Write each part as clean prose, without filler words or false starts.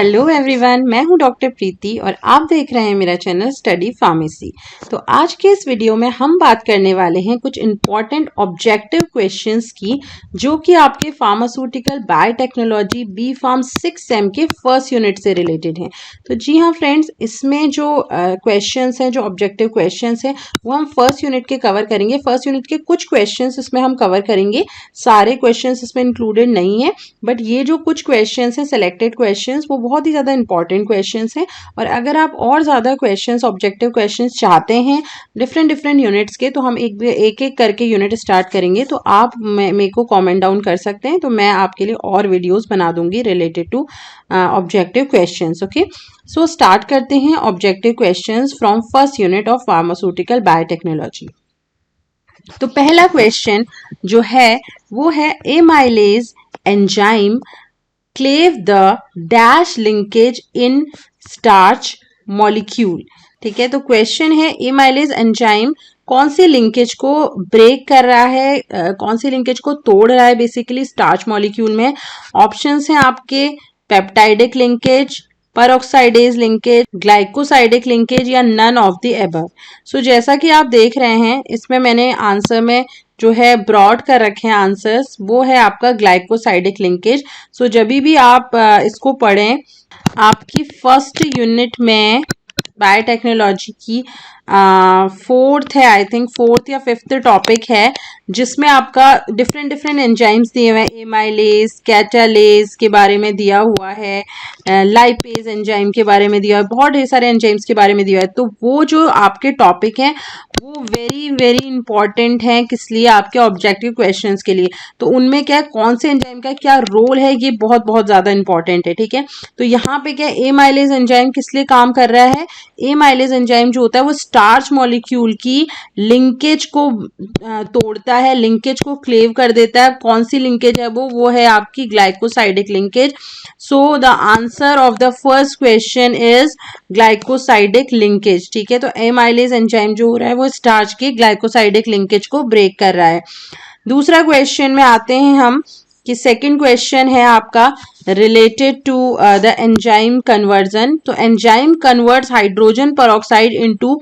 Hello everyone, मैं हूं doctor प्रीति और आप देख रहे हैं मेरा चैनल स्टडी फार्मेसी। तो आज के इस वीडियो में हम बात करने वाले हैं कुछ इम्पॉर्टेंट ऑब्जेक्टिव क्वेश्चंस की, जो कि आपके pharmaceutical biotechnology B pharm 6 sem के फर्स्ट यूनिट से रिलेटेड हैं। तो जी हाँ फ्रेंड्स, इसमें जो क्वेश्चंस हैं, जो ऑब्जेक्टिव क्वेश्चंस हैं, वो हम फर्स्ट यूनिट के कवर करेंगे। फर्स्ट यूनिट के कुछ क्वेश्चंस इसमें हम कवर करेंगे, सारे क्वेश्चंस इसमें इंक्लूडेड नहीं है, बट ये जो कुछ क्वेश्चंस हैं, सिलेक्टेड क्वेश्चंस, वो बहुत ही ज़्यादा इंपॉर्टेंट क्वेश्चंस हैं। और अगर आप और ज़्यादा क्वेश्चंस, ऑब्जेक्टिव क्वेश्चंस चाहते हैं डिफरेंट यूनिट्स के, तो हम एक एक करके यूनिट स्टार्ट करेंगे। तो आप मेरे को कमेंट डाउन कर सकते हैं, तो मैं आपके लिए और वीडियोस बना दूंगी related to objective questions. Okay, so start करते हैं objective questions from first unit of pharmaceutical biotechnology. तो पहला क्वेश्चन जो है वो है amylase enzyme cleave the dash linkage in starch molecule. ठीक है, तो क्वेश्चन है एमाइलेज एंजाइम कौन सी लिंकेज को ब्रेक कर रहा है, कौन सी लिंकेज को तोड़ रहा है बेसिकली स्टार्च मॉलिक्यूल में। ऑप्शंस हैं आपके पेप्टाइडिक लिंकेज, परऑक्साइडेज लिंकेज, ग्लाइकोसाइडिक लिंकेज या नन ऑफ द अबव। सो जैसा कि आप देख रहे हैं, इसमें मैंने आंसर में जो है ब्रॉड कर रखे हैं आंसर्स, वो है आपका ग्लाइकोसाइडिक लिंकेज। सो जब भी आप इसको पढ़ें, आपकी फर्स्ट यूनिट में बायोटेक्नोलॉजी की फोर्थ है, आई थिंक फोर्थ या फिफ्थ टॉपिक है, जिसमें आपका डिफरेंट एंजाइम्स दिए हुए हैं। एमाइलेज, कैटालेज के बारे में दिया हुआ है, लाइपेज एंजाइम के बारे में दिया हुआ है, बहुत ढेर सारे एंजाइम्स के बारे में दिया है। तो वो जो आपके टॉपिक हैं वो वेरी इंपॉर्टेंट हैं, किस लिए, आपके ऑब्जेक्टिव क्वेश्चंस के लिए। तो उनमें क्या, कौन से एंजाइम का क्या रोल है, ये बहुत ज़्यादा इंपॉर्टेंट है। ठीक है, तो यहाँ पे क्या, एमाइलेज एंजाइम किस लिए काम कर रहा है। एमाइलेज एंजाइम जो होता है वो स्टार्च मॉलिक्यूल की लिंकेज को तोड़ता है, लिंकेज को क्लेव कर देता है। कौन सी लिंकेज है वो है आपकी glycosidic linkage. So the answer of the first question is glycosidic linkage. ठीक है, तो एमाइलेज एंजाइम जो हो रहा है वो स्टार्च की ग्लाइकोसाइडिक लिंकेज को ब्रेक कर रहा है। दूसरा क्वेश्चन में आते हैं हम, कि सेकंड क्वेश्चन है आपका related to the enzyme conversion. तो enzyme converts hydrogen peroxide into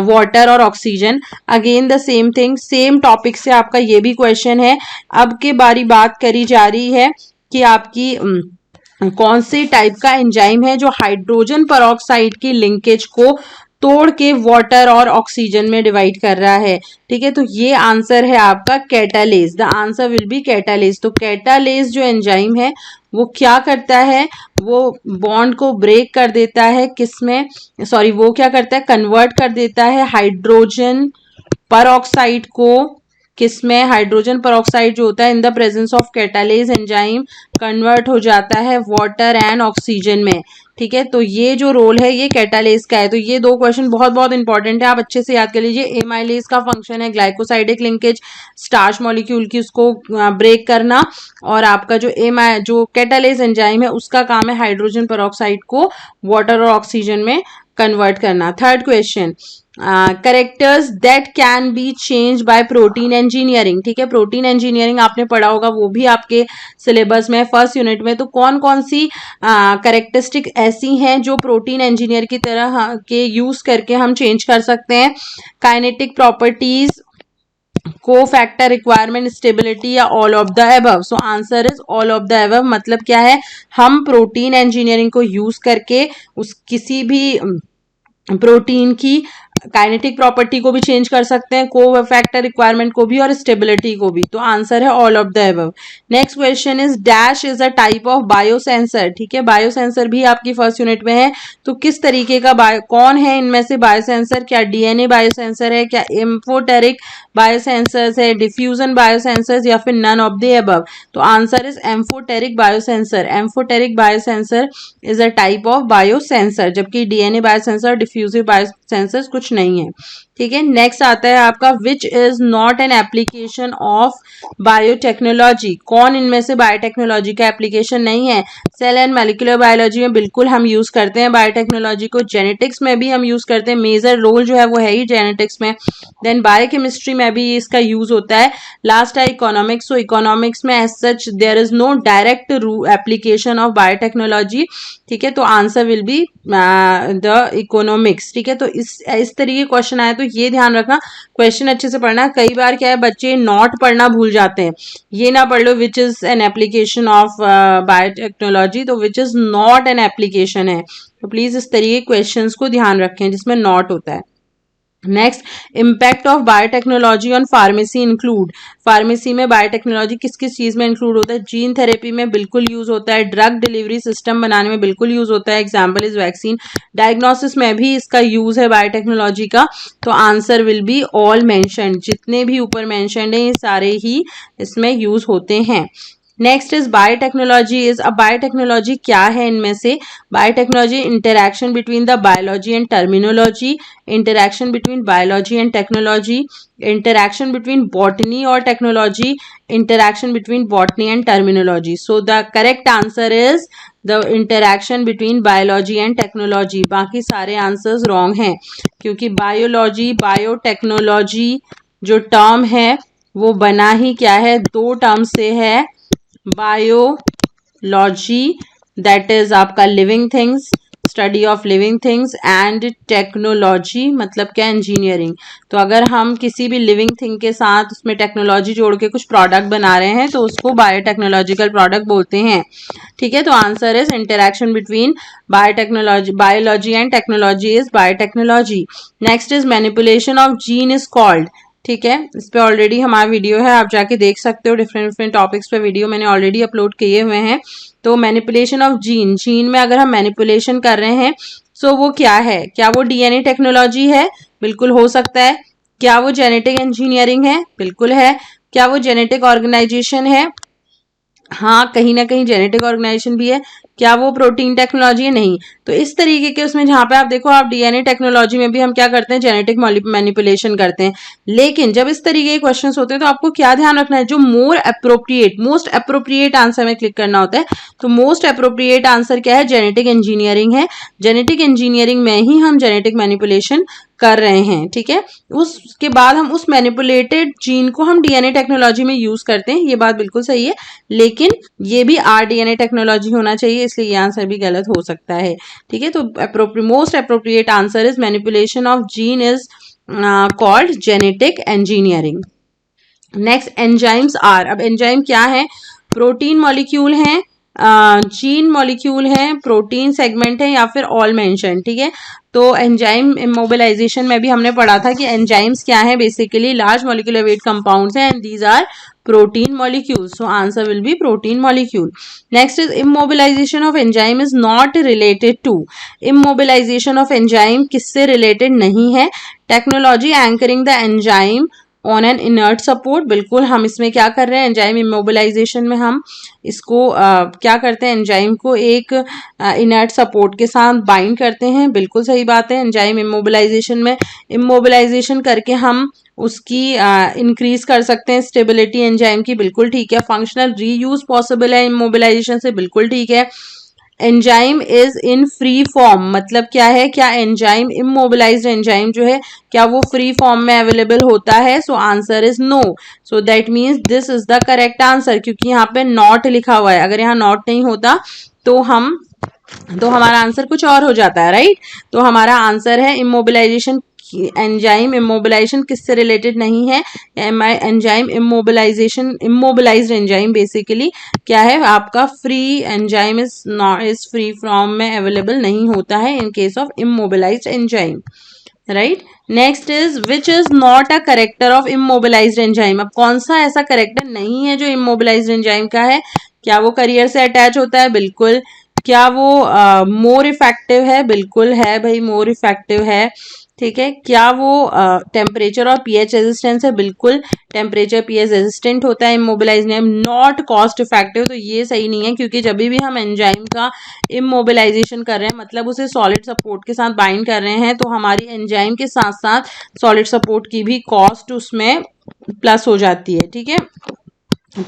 water और ऑक्सीजन। Again the same thing, same topic से आपका ये भी क्वेश्चन है। अब के बारी बात करी जा रही है कि आपकी कौन सी टाइप का एंजाइम है जो हाइड्रोजन पेरोक्साइड की लिंकेज को तोड़ के वाटर और ऑक्सीजन में डिवाइड कर रहा है। ठीक है, तो ये आंसर है आपका catalase. The answer will B catalase. तो कैटालेज जो एंजाइम है वो क्या करता है, वो बॉन्ड को ब्रेक कर देता है, किसमें, सॉरी, वो क्या करता है, कन्वर्ट कर देता है हाइड्रोजन पेरोक्साइड को, किसमें, हाइड्रोजन पेरोक्साइड जो होता है in the presence of catalase enzyme convert हो जाता है वाटर एंड ऑक्सीजन में। ठीक है, तो ये जो रोल है ये कैटालेज का है। तो ये दो क्वेश्चन बहुत इंपॉर्टेंट है, आप अच्छे से याद कर लीजिए। एमाइलेज का फंक्शन है ग्लाइकोसाइडिक लिंकेज, स्टार्च मॉलिक्यूल की उसको ब्रेक करना, और आपका जो कैटालेज एंजाइम है उसका काम है हाइड्रोजन पेरोक्साइड को वाटर और ऑक्सीजन में कन्वर्ट करना। Third question, characters that can be change bye protein engineering. ठीक है, प्रोटीन इंजीनियरिंग आपने पढ़ा होगा, वो भी आपके सिलेबस में फर्स्ट यूनिट में। तो कौन सी कैरेक्टरिस्टिक ऐसी हैं जो प्रोटीन इंजीनियर की तरह के यूज करके हम चेंज कर सकते हैं। काइनेटिक प्रॉपर्टीज, को फैक्टर, रिक्वायरमेंट, स्टेबिलिटी या all of the above. So answer is all of the above. मतलब क्या है, हम प्रोटीन इंजीनियरिंग को यूज करके उस किसी भी प्रोटीन की काइनेटिक प्रॉपर्टी को भी चेंज कर सकते हैं, को फैक्टर रिक्वायरमेंट को भी और स्टेबिलिटी को भी। तो आंसर है all of the above. Next question is dash is a type of biosensor. ठीक है, बायोसेंसर भी आपकी फर्स्ट यूनिट में है। तो किस तरीके का कौन है इनमें से बायोसेंसर, क्या डीएनए बायोसेंसर है, क्या एम्फोटेरिक बायोसेंसर्स है, डिफ्यूजन बायोसेंसर्स, या फिर नन ऑफ द अबव। तो answer is amphoteric biosensor. Amphoteric biosensor is a type of biosensor, जबकि डीएनए बायोसेंसर, डिफ्यूजिव सेंसर्स कुछ नहीं है। ठीक है, नेक्स्ट आता है आपका विच is not an application of biotechnology. कौन इनमें से बायोटेक्नोलॉजी का एप्लीकेशन नहीं है? सेल एंड मॉलिक्यूलर बायोलॉजी में बिल्कुल हम यूज करते हैं बायोटेक्नोलॉजी को, जेनेटिक्स में भी हम यूज करते हैं, मेजर रोल जो है वो है ही जेनेटिक्स में। देन बायोकेमिस्ट्री में भी इसका यूज होता है। लास्ट है इकोनॉमिक्स। सो इकोनॉमिक्स में as such there is no direct application of biotechnology. ठीक है, तो answer will be the economics. ठीक है, तो इस तरीके क्वेश्चन आए तो ये ध्यान रखना, क्वेश्चन अच्छे से पढ़ना। कई बार क्या है बच्चे नॉट पढ़ना भूल जाते हैं, ये ना पढ़ लो which is an application of biotechnology, तो which is not an application है। तो प्लीज इस तरीके क्वेश्चंस को ध्यान रखें जिसमें नॉट होता है। Next, impact of biotechnology on pharmacy include. Pharmacy में बायोटेक्नोलॉजी किस किस चीज में इंक्लूड होता है? जीन थेरेपी में बिल्कुल यूज होता है, ड्रग डिलीवरी सिस्टम बनाने में बिल्कुल यूज होता है, एग्जाम्पल इज वैक्सीन। डायग्नोसिस में भी इसका यूज है बायोटेक्नोलॉजी का, तो answer will be all mentioned. जितने भी ऊपर मेंशन्ड है ये सारे ही इसमें यूज होते हैं। नेक्स्ट इज बायोटेक्नोलॉजी इज, अब बायोटेक्नोलॉजी क्या है इनमें से? Biotechnology interaction between the biology and terminology, interaction between biology and technology, interaction between botany और technology, interaction between botany and terminology. So the correct answer is the interaction between biology and technology. बाकी सारे answers wrong हैं, क्योंकि biology biotechnology जो term है वो बना ही क्या है? दो टर्म से है। बायोलॉजी दैट इज आपका living things, study of living things, and technology मतलब क्या? इंजीनियरिंग। तो अगर हम किसी भी लिविंग थिंग के साथ उसमें टेक्नोलॉजी जोड़ के कुछ प्रोडक्ट बना रहे हैं तो उसको बायोटेक्नोलॉजिकल प्रोडक्ट बोलते हैं। ठीक है, तो answer is interaction between biology and technology is biotechnology. Next is manipulation of gene is called. ठीक है, इस पे ऑलरेडी हमारा वीडियो है, आप जाके देख सकते हो। डिफरेंट डिफरेंट टॉपिक्स पे वीडियो मैंने ऑलरेडी अपलोड किए हुए हैं। तो मैनिपुलेशन ऑफ जीन, जीन में अगर हम मैनिपुलेशन कर रहे हैं सो वो क्या है? क्या वो डीएनए टेक्नोलॉजी है? बिल्कुल हो सकता है। क्या वो जेनेटिक इंजीनियरिंग है? बिल्कुल है। क्या वो जेनेटिक ऑर्गेनाइजेशन है? हाँ, कहीं ना कहीं जेनेटिक ऑर्गेनाइजेशन भी है। क्या वो प्रोटीन टेक्नोलॉजी है? नहीं। तो इस तरीके के उसमें जहां पे आप देखो, आप डीएनए टेक्नोलॉजी में भी हम क्या करते हैं? जेनेटिक मैनिपुलेशन करते हैं। लेकिन जब इस तरीके के क्वेश्चंस होते हैं तो आपको क्या ध्यान रखना है? जो मोस्ट अप्रोप्रिएट आंसर में क्लिक करना होता है। तो मोस्ट अप्रोप्रिएट आंसर क्या है? जेनेटिक इंजीनियरिंग है। जेनेटिक इंजीनियरिंग में ही हम जेनेटिक मैनिपुलेशन कर रहे हैं। ठीक है, उसके बाद हम उस मैनिपुलेटेड जीन को हम डीएनए टेक्नोलॉजी में यूज करते हैं, ये बात बिल्कुल सही है। लेकिन ये भी आरडीएनए टेक्नोलॉजी होना चाहिए, इसलिए ये आंसर भी गलत हो सकता है। ठीक है, तो most appropriate answer is manipulation of gene is called genetic engineering. Next, enzymes are. अब एंजाइम क्या है? प्रोटीन मॉलिक्यूल है, जीन मॉलिक्यूल है, प्रोटीन सेगमेंट है, या फिर ऑल मेंशन। ठीक है, तो एंजाइम इमोबिलाइजेशन में भी हमने पढ़ा था कि एंजाइम्स क्या है? Basically large molecular weight compounds हैं, and these are protein molecules. So answer will be protein molecule. Next is immobilization of enzyme is not related to. Immobilization of enzyme किससे रिलेटेड नहीं है? Technology anchoring the enzyme on an inert support. बिल्कुल हम इसमें क्या कर रहे हैं? एंजाइम इमोबिलाइजेशन में हम इसको क्या करते हैं? एंजाइम को एक इनर्ट सपोर्ट के साथ बाइंड करते हैं। बिल्कुल सही बात है। एंजाइम इमोबिलाइजेशन में इमोबिलाइजेशन करके हम उसकी इंक्रीज कर सकते हैं स्टेबिलिटी एंजाइम की। बिल्कुल ठीक है। फंक्शनल रीयूज पॉसिबल है इमोबिलाइजेशन से। बिल्कुल ठीक है। Enzyme is in free form मतलब क्या है? क्या एंजाइम इमोबिलाइज्ड एंजाइम जो है क्या वो फ्री फॉर्म में अवेलेबल होता है? So answer is no. So that means this is the correct answer, क्योंकि यहाँ पे नॉट लिखा हुआ है। अगर यहाँ नॉट नहीं होता तो हमारा आंसर कुछ और हो जाता है, राइट? तो हमारा आंसर है इमोबिलाइजेशन। एंजाइम इमोबिलाइजेशन किससे रिलेटेड नहीं है? एंजाइम इमोबिलाइज्ड एंजाइम बेसिकली क्या है? आपका free enzyme is free form में अवेलेबल नहीं होता है in case of immobilised enzyme, right? Next is which is not a character of immobilised enzyme. अब कौन सा ऐसा करेक्टर नहीं है जो इमोबिलाइज्ड एंजाइम का है? क्या वो करियर से अटैच होता है? बिल्कुल। क्या वो मोर इफेक्टिव है? बिल्कुल है भाई, मोर इफेक्टिव है। ठीक है। क्या वो टेम्परेचर और पीएच रेजिस्टेंस है? बिल्कुल टेम्परेचर पीएच रेजिस्टेंट होता है immobilise enzyme. Not cost effective, तो ये सही नहीं है, क्योंकि जब भी हम एंजाइम का इमोबिलाइजेशन कर रहे हैं मतलब उसे सॉलिड सपोर्ट के साथ बाइंड कर रहे हैं, तो हमारी एंजाइम के साथ साथ सॉलिड सपोर्ट की भी कॉस्ट उसमें प्लस हो जाती है। ठीक है,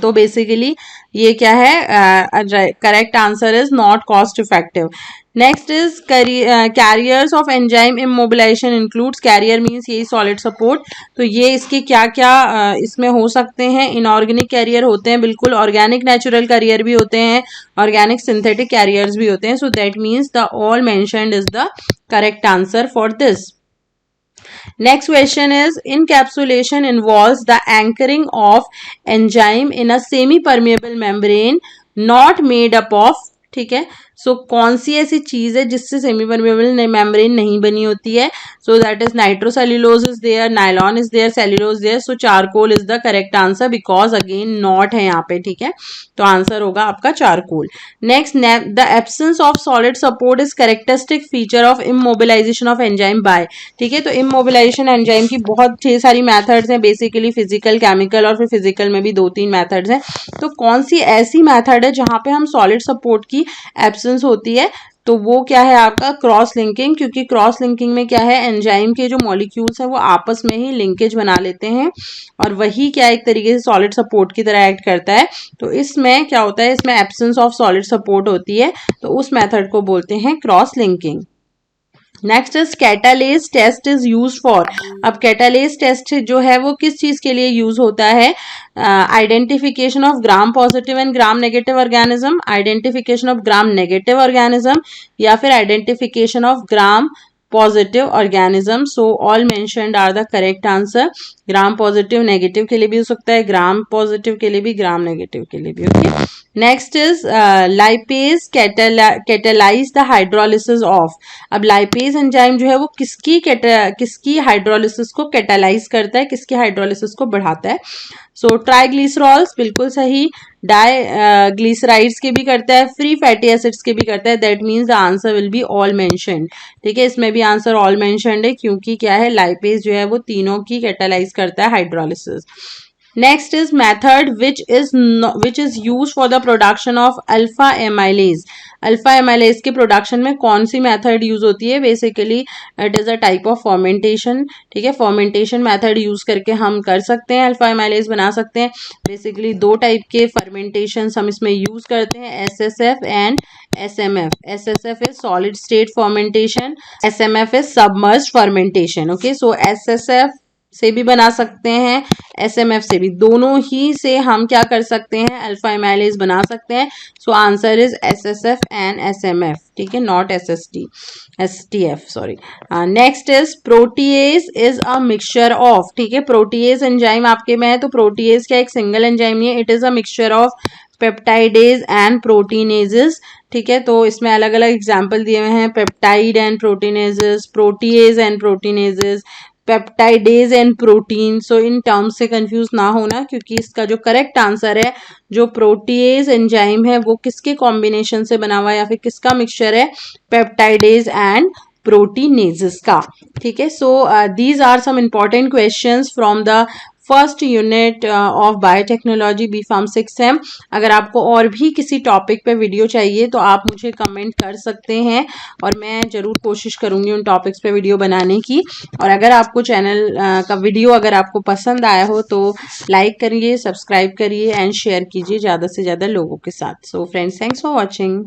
तो बेसिकली ये क्या है, correct answer is not cost effective. Next is carriers of enzyme immobilisation includes, carrier means यही सॉलिड सपोर्ट, तो ये इसके क्या क्या इसमें हो सकते हैं? इनऑर्गेनिक कैरियर होते हैं, बिल्कुल। ऑर्गेनिक नेचुरल कैरियर भी होते हैं, ऑर्गेनिक सिंथेटिक कैरियर्स भी होते हैं। सो that means the all mentioned is the correct answer for this. Next question is, encapsulation involves the anchoring of enzyme in a semi-permeable membrane not made up of, ठीक है। सो कौन सी ऐसी चीज है जिससे सेमी परमेबल मेम्ब्रेन नहीं बनी होती है? So that is nitrocellulose is there, nylon is there, cellulose there, so charcoal is the correct answer because again not है यहाँ पे। ठीक है, तो आंसर होगा आपका charcoal. Next, the absence of solid support is characteristic feature of immobilisation of enzyme by. ठीक है, तो इमोबिलाइजेशन एंजाइम की बहुत ढेर सारी मैथड्स हैं, बेसिकली फिजिकल, केमिकल और फिर फिजिकल में भी 2-3 मैथड्स हैं. तो कौन सी ऐसी मैथड है जहां पे हम सॉलिड सपोर्ट की एब्सेंस होती है? तो वो क्या है आपका क्रॉस लिंकिंग, क्योंकि क्रॉस लिंकिंग में क्या है, एंजाइम के जो मॉलिक्यूल्स हैं वो आपस में ही लिंकेज बना लेते हैं और वही क्या एक तरीके से सॉलिड सपोर्ट की तरह एक्ट करता है. तो इसमें क्या होता है, इसमें एब्सेंस ऑफ सॉलिड सपोर्ट होती है, तो उस मेथड को बोलते हैं cross linking. Next is catalase test is use for. अब कैटालेज टेस्ट जो है वो किस चीज के लिए यूज होता है? Identification of gram positive and gram negative organism, identification of gram negative organism, या फिर identification of gram positive organism. So all mentioned are the correct answer. Gram positive negative के लिए भी हो सकता है, ग्राम पॉजिटिव के लिए भी, ग्राम नेगेटिव के लिए भी. Okay, next is lipase catalyse the hydrolysis of. अब लाइपेज एंजाइम जो है वो किसकी हाइड्रोलिसिस को कैटेलाइज करता है, किसकी हाइड्रोलिसिस को बढ़ाता है? सो ट्राइग्लिसरॉल्स बिल्कुल सही, डाई ग्लिसराइड्स के भी करता है, फ्री फैटी एसिड्स के भी करता है. That means the answer will be all mentioned. ठीक है, इसमें भी आंसर ऑल मेंशन्ड है, क्योंकि क्या है, लाइपेज जो है वो तीनों की कैटेलाइज करता है hydrolysis. Next is method which is used for the production of alpha amylase. Alpha amylase के प्रोडक्शन में कौन सी मेथड यूज होती है? Basically it is a type of fermentation. ठीक है, फर्मेंटेशन मेथड यूज करके हम कर सकते हैं, अल्फा एमाइलेज बना सकते हैं. बेसिकली 2 टाइप के फर्मेंटेशन हम इसमें यूज करते हैं, SSF and SMF. SSF is solid state fermentation, SMF is submerged fermentation. Okay, so SSF से भी बना सकते हैं, SMF से भी, दोनों ही से हम क्या कर सकते हैं, अल्फा एमाइलेज बना सकते हैं. सो answer is SSF and SMF. ठीक है, not STF sorry. Next is protease is a mixture of. ठीक है, प्रोटीएज एंजाइम आपके में है, तो प्रोटीएज क्या एक सिंगल एंजाइम नहीं है, it is a mixture of peptidase and proteinases. ठीक है, तो इसमें अलग अलग एग्जाम्पल दिए हुए हैं, peptide and proteinases, protease and proteinases, peptidase and protein. So in terms से कंफ्यूज ना होना, क्योंकि इसका जो करेक्ट आंसर है, जो प्रोटीएज एंजाइम है वो किसके कॉम्बिनेशन से बना हुआ है या फिर किसका मिक्सचर है? पेप्टाइडेज एंड प्रोटीनेजेस का. ठीक है, so these are some important questions from the first unit of biotechnology B pharm 6M. अगर आपको और भी किसी टॉपिक पे वीडियो चाहिए तो आप मुझे कमेंट कर सकते हैं और मैं ज़रूर कोशिश करूँगी उन टॉपिक्स पे वीडियो बनाने की. और अगर आपको चैनल का वीडियो अगर आपको पसंद आया हो तो लाइक करिए, सब्सक्राइब करिए एंड शेयर कीजिए ज़्यादा से ज़्यादा लोगों के साथ. So friends, thanks for watching.